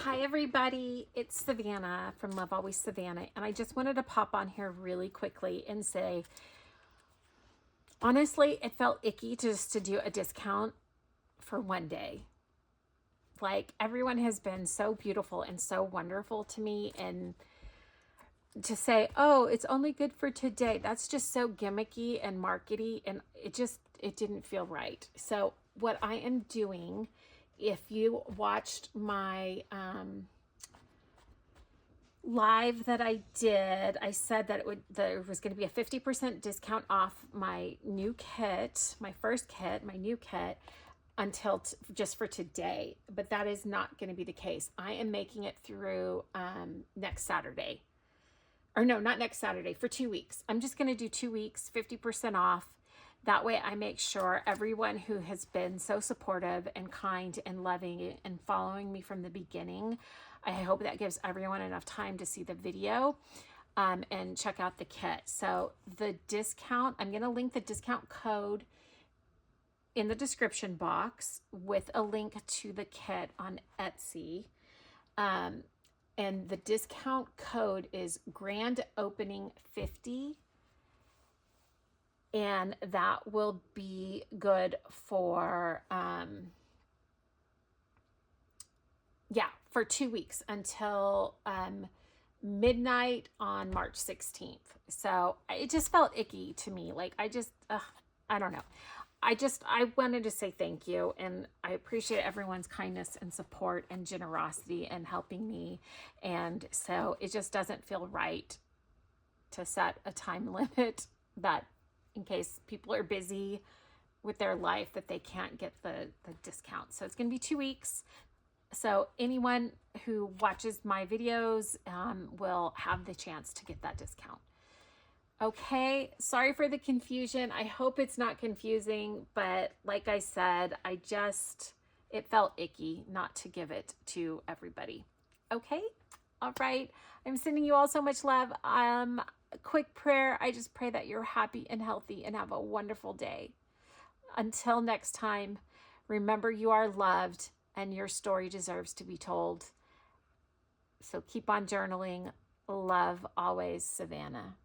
Hi everybody, it's Savannah from Love Always Savannah, and I just wanted to pop on here really quickly and say, honestly, it felt icky just to do a discount for one day. Like, everyone has been so beautiful and so wonderful to me, and to say, oh, it's only good for today, that's just so gimmicky and markety, and it didn't feel right. So what I am doing, if you watched my live that I did, I said that there was going to be a 50% discount off my new kit, my first kit, my new kit, until just for today. But that is not going to be the case. I am making it through next Saturday. Or no, not next Saturday, for 2 weeks. I'm just going to do 2 weeks, 50% off. That way I make sure everyone who has been so supportive and kind and loving and following me from the beginning, I hope that gives everyone enough time to see the video and check out the kit. So the discount, I'm going to link the discount code in the description box with a link to the kit on Etsy. And the discount code is Grand Opening 50. And that will be good for, for 2 weeks until midnight on March 16th. So it just felt icky to me. Like, I don't know. I wanted to say thank you, and I appreciate everyone's kindness and support and generosity and helping me. And so it just doesn't feel right to set a time limit that, in case people are busy with their life, that they can't get the discount. So it's going to be 2 weeks. So anyone who watches my videos will have the chance to get that discount. Okay, sorry for the confusion. I hope it's not confusing, but like I said, it felt icky not to give it to everybody. Okay, all right. I'm sending you all so much love. Quick prayer. I just pray that you're happy and healthy and have a wonderful day. Until next time, remember you are loved and your story deserves to be told. So keep on journaling. Love always, Savannah.